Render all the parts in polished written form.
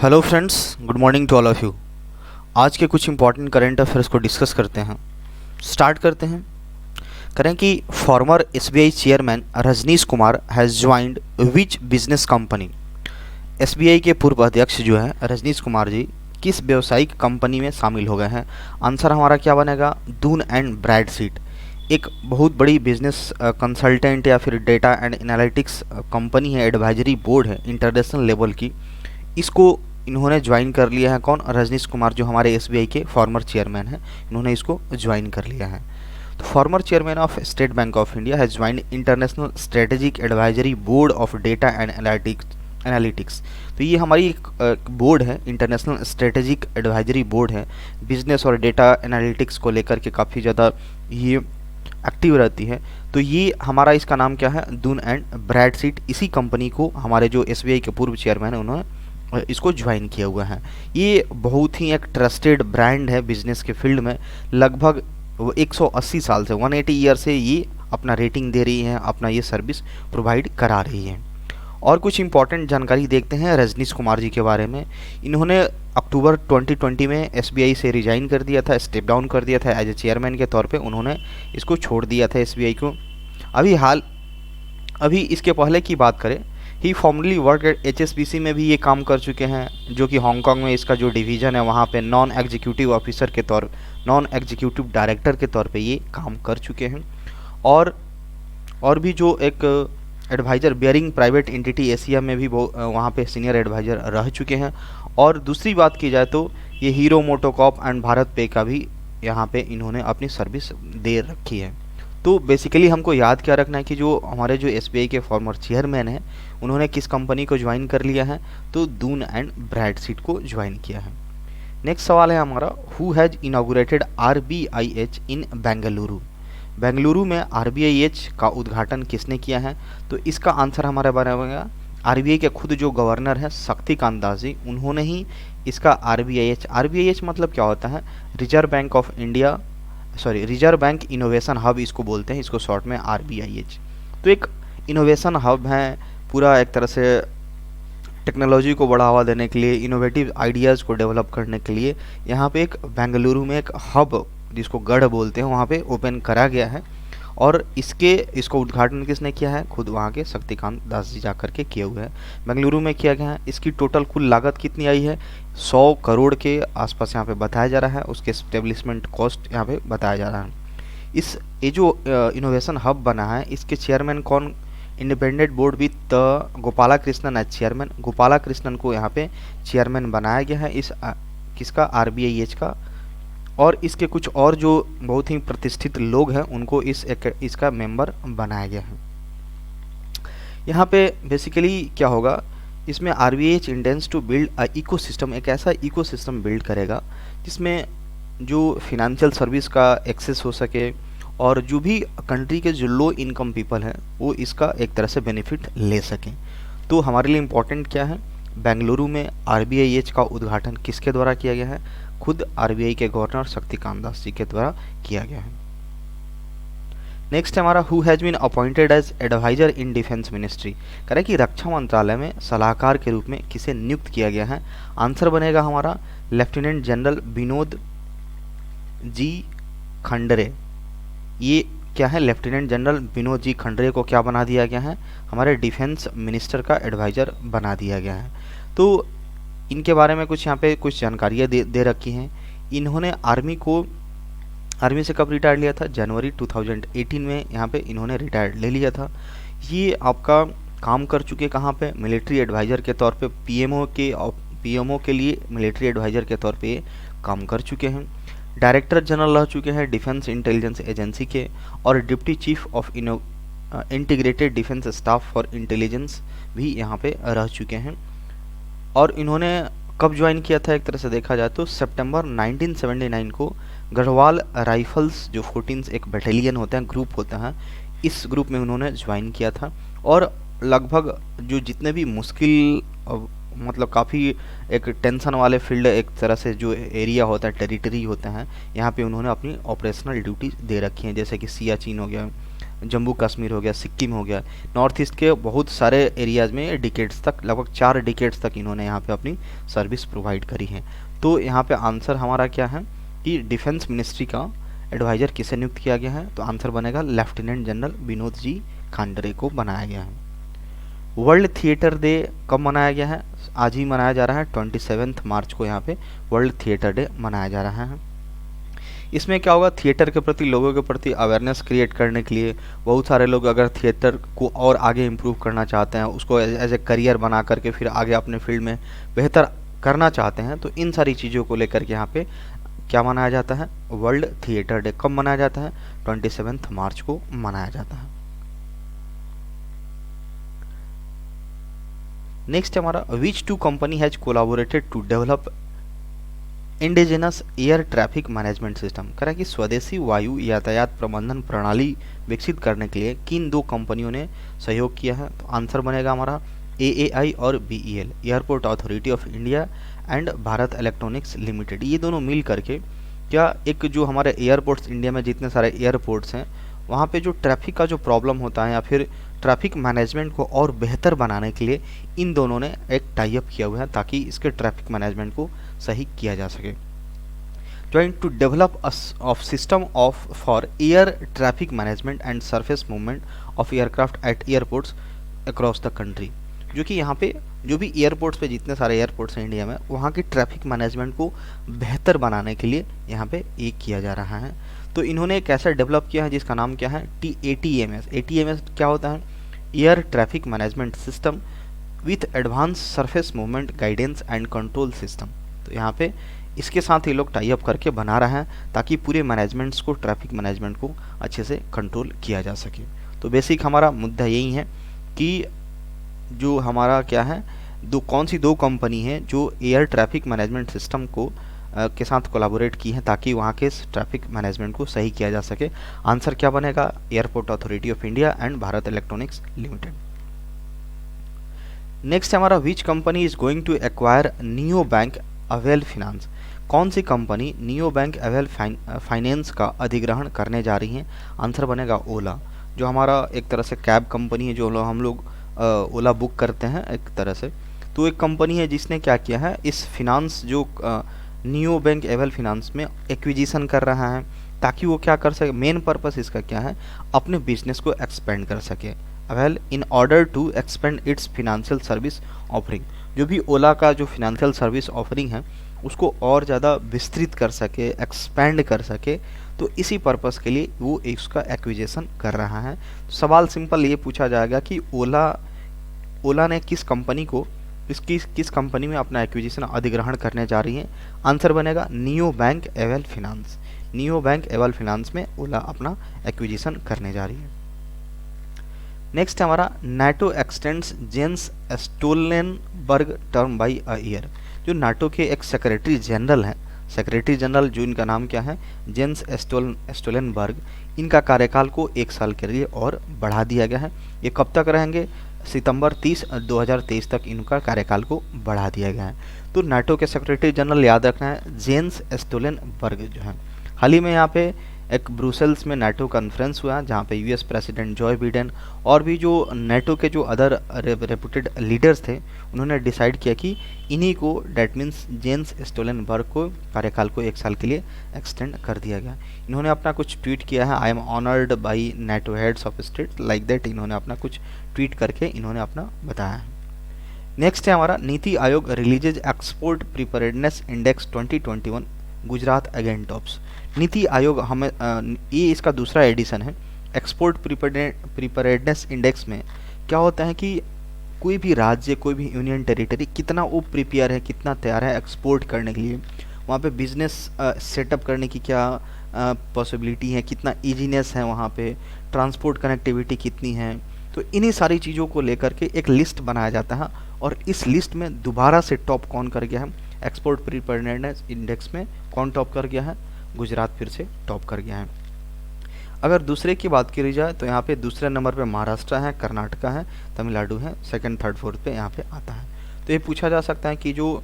Hello friends, good morning to all of you. आज के कुछ इंपॉर्टेंट करंट अफेयर्स को डिस्कस करते हैं। स्टार्ट करते हैं। करें कि former SBI chairman Rajneesh Kumar has joined which business company. SBI के पूर्व अध्यक्ष जो हैं रजनीश कुमार जी किस व्यवसायिक कंपनी में शामिल हो गए हैं। आंसर हमारा क्या बनेगा? दून एंड ब्रैडसीट, एक बहुत बड़ी बिजनेस कंसल्टेंट या फिर डेटा एंड एनालिटिक्स कंपनी है, एडवाइजरी बोर्ड है इंटरनेशनल लेवल की। इसको इन्होंने ज्वाइन कर लिया है। कौन? रजनीश कुमार, जो हमारे एसबीआई के फॉर्मर चेयरमैन हैं, इन्होंने इसको ज्वाइन कर लिया है। तो former chairman of state bank of India has joined international strategic advisory board of data and analytics. तो ये हमारी एक बोर्ड है, इंटरनेशनल स्ट्रेटेजिक एडवाइजरी बोर्ड है, बिजनेस और डेटा एनालिटिक्स को लेकर के काफ़ी ज़्यादा ये एक्टिव रहती है। तो ये हमारा इसका नाम क्या है? दून एंड ब्रैडसीट। इसी कंपनी को हमारे जो एसबीआई के पूर्व चेयरमैन हैं उन्होंने इसको ज्वाइन किया हुआ है। ये बहुत ही एक ट्रस्टेड ब्रांड है बिजनेस के फील्ड में। लगभग 180 साल से 180 ईयर से ये अपना रेटिंग दे रही है, अपना ये सर्विस प्रोवाइड करा रही है। और कुछ इंपॉर्टेंट जानकारी देखते हैं रजनीश कुमार जी के बारे में। इन्होंने अक्टूबर 2020 में एसबीआई से रिजाइन कर दिया था, स्टेप डाउन कर दिया था एज ए चेयरमैन के तौर पे। उन्होंने इसको छोड़ दिया था एसबीआई को। अभी इसके पहले की बात करें, ही फॉर्मली वर्क एट एचएसबीसी में भी ये काम कर चुके हैं, जो कि हांगकांग में इसका जो डिवीज़न है वहाँ पे नॉन एग्जीक्यूटिव ऑफिसर के तौर, नॉन एग्जीक्यूटिव डायरेक्टर के तौर पे ये काम कर चुके हैं। और भी जो एक advisor Baring private entity Asia में भी वो वहाँ पे सीनियर एडवाइज़र रह चुके हैं। और दूसरी बात की जाए तो ये हीरो मोटोकॉप एंड भारत पे का भी यहाँ पे इन्होंने अपनी सर्विस दे रखी है। तो बेसिकली हमको याद क्या रखना है कि जो हमारे जो एसबीआई के फॉर्मर चेयरमैन हैं उन्होंने किस कंपनी को ज्वाइन कर लिया है? तो दून एंड ब्रैडसीट को ज्वाइन किया है। नेक्स्ट सवाल है हमारा, हु हैज़ इनॉग्रेटेड आरबीआईएच इन बेंगलुरु। बेंगलुरु में आरबीआईएच का उद्घाटन किसने किया है? तो इसका आंसर हमारा बनेगा आरबीआई के खुद जो गवर्नर हैं शक्तिकांत दास जी, उन्होंने ही इसका आरबीआईएच मतलब क्या होता है? Reserve bank of India, reserve bank innovation hub इसको बोलते हैं, इसको शॉर्ट में आरबीआईएच। तो एक इनोवेशन हब है, पूरा एक तरह से टेक्नोलॉजी को बढ़ावा देने के लिए, इनोवेटिव आइडियाज़ को डेवलप करने के लिए यहाँ पे एक बेंगलुरु में एक हब, जिसको गढ़ बोलते हैं, वहाँ पे ओपन करा गया है। और इसको उद्घाटन किसने किया है? खुद वहाँ के शक्तिकांत दास जी जाकर के किए हुए हैं। बेंगलुरु में किया गया है। इसकी टोटल कुल लागत कितनी आई है? 100 करोड़ के आसपास यहाँ पे बताया जा रहा है। उसके एस्टेब्लिशमेंट कॉस्ट यहाँ पे बताया जा रहा है। ये जो इनोवेशन हब बना है, इसके चेयरमैन कौन? Independent board with Gopala Krishnan as chairman. Gopala Krishnan को यहाँ पे चेयरमैन बनाया गया है इस किसका? आरबीआईएच का। और इसके कुछ और जो बहुत ही प्रतिष्ठित लोग हैं उनको इसका मेंबर बनाया गया है। यहाँ पे बेसिकली क्या होगा, इसमें RBIH intends to build a ecosystem, एक ऐसा इकोसिस्टम बिल्ड करेगा जिसमें जो फिनेंशियल सर्विस का एक्सेस हो सके, और जो भी कंट्री के जो लो इनकम पीपल हैं वो इसका एक तरह से बेनिफिट ले सकें। तो हमारे लिए इम्पोर्टेंट क्या है? बेंगलुरु में आरबीआईएच का उद्घाटन किसके द्वारा किया गया है? खुद आरबीआई के गवर्नर शक्तिकांत दास जी के द्वारा किया गया है। नेक्स्ट हमारा, who has been appointed as advisor in defence ministry. कह रहे कि रक्षा मंत्रालय में सलाहकार के रूप में किसे नियुक्त किया गया है? आंसर बनेगा हमारा लेफ्टिनेंट जनरल विनोद जी खंडरे। ये क्या है? लेफ्टिनेंट जनरल विनोद जी खंडरे को क्या बना दिया गया है? हमारे डिफेंस मिनिस्टर का एडवाइज़र बना दिया गया है। तो इनके बारे में कुछ यहाँ पे कुछ जानकारियाँ दे रखी हैं। इन्होंने आर्मी से कब रिटायर लिया था? जनवरी 2018 में यहाँ पे इन्होंने रिटायर ले लिया था। ये आपका काम कर चुके कहाँ पे? मिलिट्री एडवाइज़र के तौर पे, पीएमओ के लिए मिलिट्री एडवाइज़र के तौर पे काम कर चुके हैं। डायरेक्टर जनरल रह चुके हैं डिफेंस इंटेलिजेंस एजेंसी के, और deputy chief of integrated defence staff for intelligence भी यहाँ पे रह चुके हैं। और इन्होंने कब ज्वाइन किया था? एक तरह से देखा जाए तो सितंबर 1979 को गढ़वाल राइफल्स, जो 14 एक बटालियन होते हैं, ग्रुप होता है, इस ग्रुप में उन्होंने ज्वाइन किया था। और लगभग जो जितने भी मुश्किल मतलब काफ़ी एक टेंशन वाले फील्ड, एक तरह से जो एरिया होता है, टेरिटरी होते हैं, यहाँ पे उन्होंने अपनी ऑपरेशनल ड्यूटी दे रखी हैं, जैसे कि सियाचिन हो गया, जम्मू कश्मीर हो गया, सिक्किम हो गया, नॉर्थ ईस्ट के बहुत सारे एरियाज़ में डिकेड्स तक, लगभग 4 डिकेड्स तक इन्होंने यहाँ पे अपनी सर्विस प्रोवाइड करी है। तो यहाँ पे आंसर हमारा क्या है कि डिफेंस मिनिस्ट्री का एडवाइज़र किसे नियुक्त किया गया है, तो आंसर बनेगा लेफ्टिनेंट जनरल विनोद जी खांडरे को बनाया गया है। वर्ल्ड थिएटर डे कब मनाया गया है, आज ही मनाया जा रहा है 27 मार्च को यहाँ पे वर्ल्ड थिएटर डे मनाया जा रहा है। इसमें क्या होगा, थिएटर के प्रति, लोगों के प्रति अवेयरनेस क्रिएट करने के लिए बहुत सारे लोग अगर थिएटर को और आगे इम्प्रूव करना चाहते हैं, उसको एज ए करियर बना करके फिर आगे अपने फील्ड में बेहतर करना चाहते हैं, तो इन सारी चीज़ों को लेकर के यहाँ पे क्या मनाया जाता है, वर्ल्ड थिएटर डे कब मनाया जाता है, 27 मार्च को मनाया जाता है। नेक्स्ट हमारा which two company has collaborated to develop indigenous air traffic management system, कह रहा है कि स्वदेशी वायु यातायात प्रबंधन प्रणाली विकसित करने के लिए किन 2 कंपनियों ने सहयोग किया है, तो आंसर बनेगा हमारा AAI और BEL, airport Authority of India and Bharat electronics limited. ये दोनों मिल करके क्या एक जो हमारे एयरपोर्ट्स, इंडिया में जितने सारे एयरपोर्ट्स हैं वहाँ पे जो ट्रैफिक का जो प्रॉब्लम होता है या फिर ट्रैफिक मैनेजमेंट को और बेहतर बनाने के लिए इन दोनों ने एक टाई अप किया हुआ है ताकि इसके ट्रैफिक मैनेजमेंट को सही किया जा सके। Trying to develop of system of for air traffic management and surface movement of aircraft at airports across the country, जो कि यहाँ पे जो भी एयरपोर्ट्स पे जितने सारे एयरपोर्ट्स हैं इंडिया में, वहाँ की ट्रैफिक मैनेजमेंट को बेहतर बनाने के लिए यहाँ पे एक किया जा रहा है। तो इन्होंने एक ऐसा डेवलप किया है जिसका नाम क्या है, ATMS। ATMS क्या होता है, air traffic management system with advance surface movement guidance and control system. तो यहाँ पे इसके साथ ये लोग टाई अप करके बना रहे हैं ताकि पूरे मैनेजमेंट्स को, ट्रैफिक मैनेजमेंट को अच्छे से कंट्रोल किया जा सके। तो बेसिक हमारा मुद्दा यही है कि जो हमारा क्या है, कौन सी 2 कंपनी है जो एयर ट्रैफिक मैनेजमेंट सिस्टम को के साथ कोलैबोरेट की हैं ताकि वहाँ के ट्रैफिक मैनेजमेंट को सही किया जा सके। आंसर क्या बनेगा, Airport Authority of India and Bharat electronics limited. Next हमारा which company is going to acquire neo bank Avail Finance, कौन सी company neo bank Avail Finance का अधिग्रहण करने जा रही है, आंसर बनेगा ओला, जो हमारा एक तरह से कैब कंपनी है, जो हम लोग ओला बुक करते हैं एक तरह से। तो एक कंपनी है जिसने क्या किया है, इस फिनांस जो नियो बैंक एवेल फिनांस में एक्विजिशन कर रहा है ताकि वो क्या कर सके, मेन पर्पस इसका क्या है, अपने बिजनेस को एक्सपेंड कर सके। Avail in order to expand its financial service offering, जो भी ओला का जो फिनेंशियल सर्विस ऑफरिंग है उसको और ज़्यादा विस्तृत कर सके, एक्सपेंड कर सके, तो इसी पर्पस के लिए वो इसका एक्विजिशन कर रहा है। सवाल सिंपल ये पूछा जाएगा कि ओला ने किस कंपनी को, किस कंपनी में अपना एक्विजिशन अधिग्रहण करने जा रही है, आंसर बनेगा neo bank avail finance. Neo bank avail finance में ओला अपना एक्विजिशन करने जा रही है। नेक्स्ट हमारा NATO extends Jens Stoltenberg term by a year, जो नाटो के एक सेक्रेटरी जनरल हैं, सेक्रेटरी जनरल जो इनका नाम क्या है, जेंस स्टोलनबर्ग, इनका कार्यकाल को 1 साल के लिए और बढ़ा दिया गया है। ये कब तक रहेंगे, सितंबर 30, 2023 तक इनका कार्यकाल को बढ़ा दिया गया है। तो नाटो के सेक्रेटरी जनरल याद रखना है जेंस स्टोलनबर्ग जो है। हाल ही में यहाँ पे एक ब्रुसेल्स में नाटो कॉन्फ्रेंस हुआ जहाँ पे यूएस प्रेसिडेंट जॉय बिडेन और भी जो नाटो के जो अदर रेपुटेड लीडर्स थे उन्होंने डिसाइड किया कि इन्हीं को, डैट मीन्स जेंस स्टोलनबर्ग को कार्यकाल को 1 साल के लिए एक्सटेंड कर दिया गया। इन्होंने अपना कुछ ट्वीट किया है, I am honoured by NATO heads of state, like that इन्होंने अपना कुछ ट्वीट करके इन्होंने अपना बताया है। नेक्स्ट है हमारा NITI Aayog releases export preparedness index 2021 Gujarat again tops. NITI Aayog हमें ये इसका दूसरा एडिशन है। एक्सपोर्ट प्रिपेयर्डनेस इंडेक्स में क्या होता है कि कोई भी राज्य, कोई भी यूनियन टेरिटरी कितना वो प्रिपेयर है, कितना तैयार है एक्सपोर्ट करने के लिए, वहाँ पे बिजनेस सेटअप करने की क्या पॉसिबिलिटी है, कितना ईजीनेस है, वहाँ पे ट्रांसपोर्ट कनेक्टिविटी कितनी है। तो इन्हीं सारी चीज़ों को लेकर के एक लिस्ट बनाया जाता है और इस लिस्ट में दोबारा से टॉप कौन कर गया है, एक्सपोर्ट प्रिपेयर्डनेस इंडेक्स में कौन टॉप कर गया है, गुजरात फिर से टॉप कर गया है। अगर दूसरे की बात करी जाए तो यहाँ पे दूसरे नंबर पे महाराष्ट्र है, कर्नाटका है, तमिलनाडु है, सेकंड थर्ड फोर्थ पे यहाँ पे आता है। तो ये पूछा जा सकता है कि जो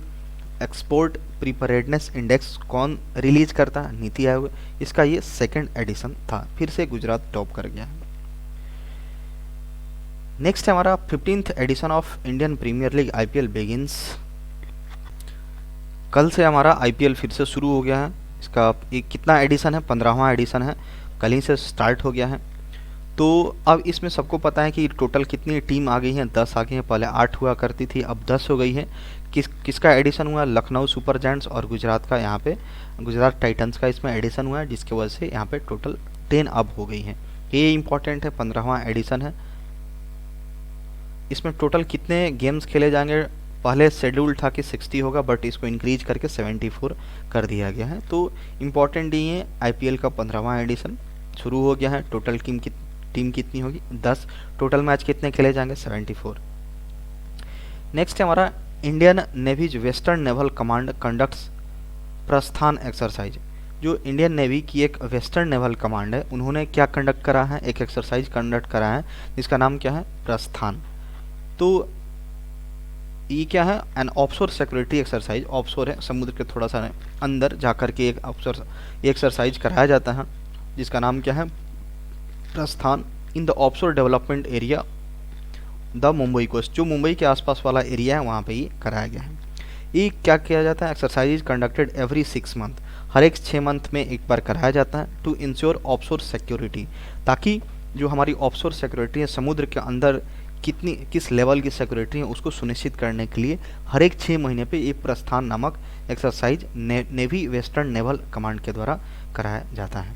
एक्सपोर्ट प्रिपेयर्डनेस इंडेक्स कौन रिलीज करता है, नीति आयोग, इसका ये सेकंड एडिशन था, फिर से गुजरात टॉप कर गया है। नेक्स्ट है हमारा 15th edition of Indian Premier League IPL begins. कल से हमारा आईपीएल फिर से शुरू हो गया है। इसका एक कितना एडिशन है, 15वां एडिशन है, कल ही से स्टार्ट हो गया है। तो अब इसमें सबको पता है कि टोटल कितनी टीम आ गई हैं, 10 आ गई हैं। पहले 8 हुआ करती थी, अब 10 हो गई है। किसका एडिशन हुआ, लखनऊ सुपर जायंट्स और गुजरात का, यहाँ पे गुजरात टाइटंस का इसमें एडिशन हुआ है, जिसकी वजह से यहाँ पे टोटल 10 अब हो गई हैं। ये इंपॉर्टेंट है, 15वां एडिशन है। इसमें टोटल कितने गेम्स खेले जाएंगे, पहले शेड्यूल था कि 60 होगा, बट इसको इंक्रीज करके 74 कर दिया गया है। तो इम्पॉर्टेंट ये है, आईपीएल का 15वां एडिशन शुरू हो गया है। टोटल टीम कितनी होगी, 10। टोटल मैच कितने खेले जाएंगे, 74। नेक्स्ट है हमारा Indian navy's western naval command conducts Prasthan exercise. जो इंडियन नेवी की एक वेस्टर्न नेवल कमांड है, उन्होंने क्या कंडक्ट करा है, एक एक्सरसाइज कंडक्ट करा है, जिसका नाम क्या है, प्रस्थान। तो ये क्या है, an offshore security exercise. Offshore है, समुद्र के थोड़ा सा अंदर जाकर के एक ऑफशोर एक्सरसाइज कराया जाता है, जिसका नाम क्या है, Prasthan. In the offshore development area the Mumbai coast. जो मुंबई के आसपास वाला एरिया है, वहाँ पे ये कराया गया है। ये क्या किया जाता है, एक्सरसाइज कंडक्टेड एवरी 6 मंथ। हर एक 6 मंथ में एक बार कराया जाता है, टू इंश्योर ऑफशोर सिक्योरिटी, ताकि जो हमारी ऑफशोर सिक्योरिटी है, समुद्र के अंदर किस लेवल की सिक्योरिटी है, उसको सुनिश्चित करने के लिए हर एक 6 महीने पे ये प्रस्थान नामक exercise navy western naval command के द्वारा कराया जाता है।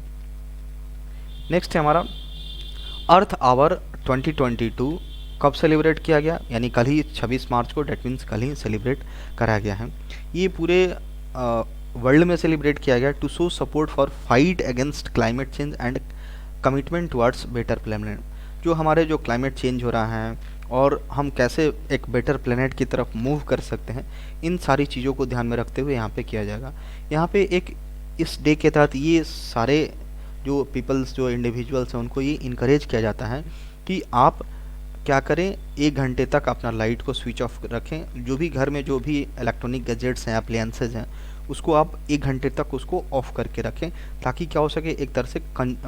नेक्स्ट है हमारा अर्थ आवर 2022 कब सेलिब्रेट किया गया, यानी कल ही 26 मार्च को, डेट मीन्स कल ही सेलिब्रेट कराया गया है। ये पूरे वर्ल्ड में सेलिब्रेट किया गया to show support for fight against climate change and commitment towards better planet. जो हमारे जो क्लाइमेट चेंज हो रहा है और हम कैसे एक बेटर प्लेनेट की तरफ मूव कर सकते हैं, इन सारी चीज़ों को ध्यान में रखते हुए यहाँ पे किया जाएगा। यहाँ पे एक इस डे के तहत ये सारे जो पीपल्स, जो इंडिविजुअल्स हैं, उनको ये इनकरेज किया जाता है कि आप क्या करें, 1 घंटे तक अपना लाइट को स्विच ऑफ रखें। जो भी घर में जो भी इलेक्ट्रॉनिक गैजेट्स हैं, अप्लायंसेज हैं, उसको आप 1 घंटे तक उसको ऑफ करके रखें, ताकि क्या हो सके, एक तरह से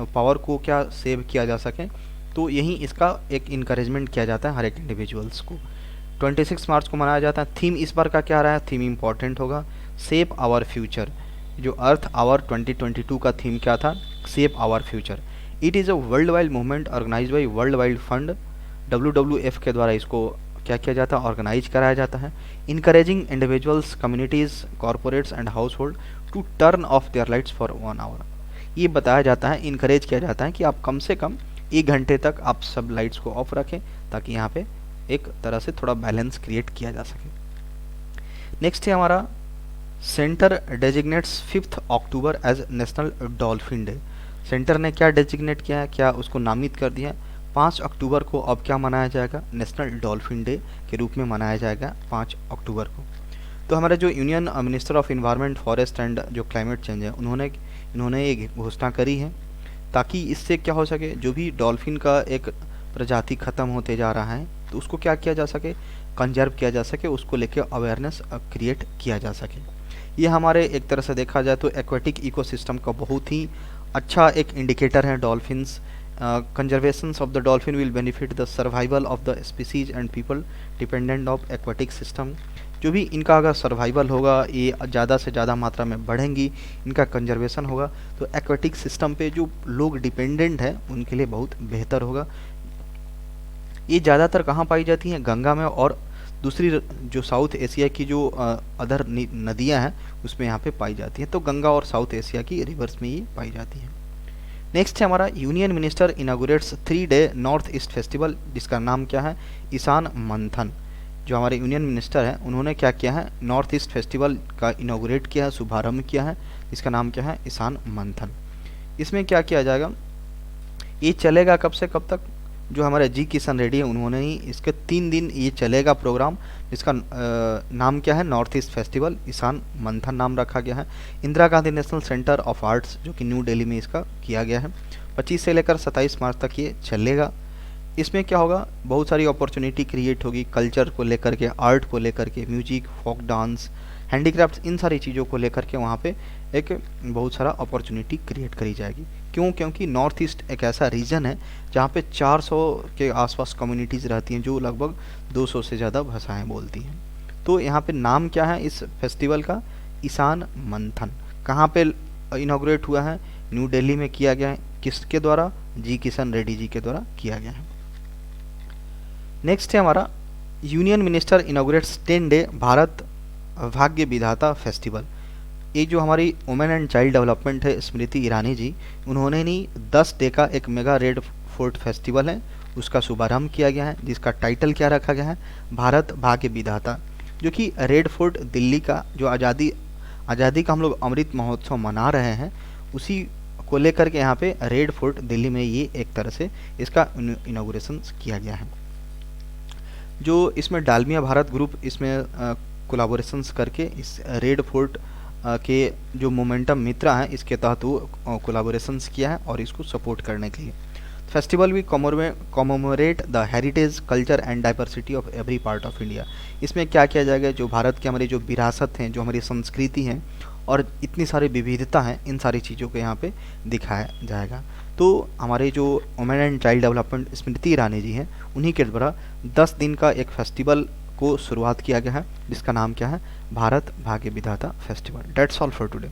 पावर को क्या सेव किया जा सके। तो यही इसका एक इनकरेजमेंट किया जाता है हर एक इंडिविजुअल्स को। 26 मार्च को मनाया जाता है। थीम इस बार का क्या रहा है, थीम इम्पॉर्टेंट होगा, सेव आवर फ्यूचर। जो अर्थ आवर 2022 का थीम क्या था, save our future. It is a world wide movement organise by world wide fund, WWF के द्वारा इसको क्या किया जाता है, ऑर्गेनाइज कराया जाता है। Encouraging individuals, communities, corporates and household to turn off their lights for 1 hour. ये बताया जाता है, इनकरेज किया जाता है कि आप कम से कम 1 घंटे तक आप सब लाइट्स को ऑफ रखें, ताकि यहाँ पे एक तरह से थोड़ा बैलेंस क्रिएट किया जा सके। नेक्स्ट है हमारा centre designates 5 October as national dolphin day. Centre ने क्या डेजिग्नेट किया है, क्या उसको नामित कर दिया है, 5 अक्टूबर को अब क्या मनाया जाएगा, नेशनल डॉल्फिन डे के रूप में मनाया जाएगा 5 अक्टूबर को। तो हमारे जो union minister of environment, forest and जो क्लाइमेट चेंज है, इन्होंने ये घोषणा करी है, ताकि इससे क्या हो सके, जो भी डॉल्फिन का एक प्रजाति ख़त्म होते जा रहा है, तो उसको क्या किया जा सके, कंजर्व किया जा सके, उसको लेके अवेयरनेस क्रिएट किया जा सके। ये हमारे एक तरह से देखा जाए तो एक्वेटिक इकोसिस्टम का बहुत ही अच्छा एक इंडिकेटर है dolphins. Conservation of the dolphin will benefit the survival of the species and people dependent of aquatic system. जो भी इनका अगर सर्वाइवल होगा, ये ज़्यादा से ज़्यादा मात्रा में बढ़ेंगी, इनका कंजर्वेशन होगा, तो एक्वेटिक सिस्टम पे जो लोग डिपेंडेंट हैं उनके लिए बहुत बेहतर होगा। ये ज़्यादातर कहाँ पाई जाती हैं, गंगा में, और दूसरी जो साउथ एशिया की जो अदर नदियाँ हैं उसमें यहाँ पे पाई जाती हैं। तो गंगा और साउथ एशिया की रिवर्स में ये पाई जाती है। नेक्स्ट है हमारा union minister inaugurates 3 day north east festival, जिसका नाम क्या है, ईशान मंथन। जो हमारे यूनियन मिनिस्टर हैं, उन्होंने क्या किया है, नॉर्थ ईस्ट फेस्टिवल का इनागुरेट किया है, शुभारंभ किया है, इसका नाम क्या है, ईशान मंथन। इसमें क्या किया जाएगा, ये चलेगा कब से कब तक, जो हमारे जी किशन रेड्डी है उन्होंने ही इसके 3 दिन ये चलेगा प्रोग्राम, जिसका नाम क्या है, नॉर्थ ईस्ट फेस्टिवल ईशान मंथन नाम रखा गया है। Indira Gandhi national centre of arts, जो कि न्यू दिल्ली में इसका किया गया है। 25 से लेकर 27 मार्च तक ये चलेगा। इसमें क्या होगा, बहुत सारी अपॉर्चुनिटी क्रिएट होगी कल्चर को लेकर के, आर्ट को लेकर के, म्यूजिक, फोक डांस, हैंडीक्राफ्ट्स, इन सारी चीज़ों को लेकर के वहाँ पे एक बहुत सारा अपॉर्चुनिटी क्रिएट करी जाएगी। क्यों? क्योंकि नॉर्थ ईस्ट एक ऐसा रीजन है जहाँ पे 400 के आसपास कम्युनिटीज़ रहती हैं जो लगभग 200 से ज़्यादा भाषाएं बोलती हैं। तो यहाँ पे नाम क्या है इस फेस्टिवल का? ईशान मंथन। कहाँ पे इनॉग्रेट हुआ है? न्यू दिल्ली में किया गया है। किसके द्वारा? जी किशन रेड्डी जी के द्वारा किया गया है। नेक्स्ट है हमारा union minister inaugurates 10 day Bharat भाग्य विधाता फेस्टिवल। ये जो हमारी वुमेन एंड चाइल्ड डेवलपमेंट है स्मृति ईरानी जी, उन्होंने नहीं 10 डे का एक मेगा रेड फोर्ट फेस्टिवल है उसका शुभारंभ किया गया है, जिसका टाइटल क्या रखा गया है? भारत भाग्य विधाता। जो कि रेड फोर्ट दिल्ली का जो आज़ादी का हम लोग अमृत महोत्सव मना रहे हैं, उसी को लेकर के यहाँ पे रेड फोर्ट दिल्ली में ये एक तरह से इसका इनॉग्रेशन किया गया है। जो इसमें डालमिया भारत ग्रुप इसमें कोलाबोरेशंस करके इस रेड फोर्ट के जो मोमेंटम मित्रा हैं इसके तहत वो कोलाबोरेशंस किया है और इसको सपोर्ट करने के लिए। फेस्टिवल भी commemorate the heritage, culture and diversity of every part of India. इसमें क्या किया जाएगा? जो भारत की हमारी जो विरासत हैं, जो हमारी संस्कृति हैं और इतनी सारी विविधता हैं, इन सारी चीज़ों को यहाँ पे दिखाया जाएगा। तो हमारे जो women and child development Smriti Irani ji हैं, उन्हीं के द्वारा 10 दिन का एक फेस्टिवल को शुरुआत किया गया है जिसका नाम क्या है? भारत भाग्य विधाता festival. That's all for today.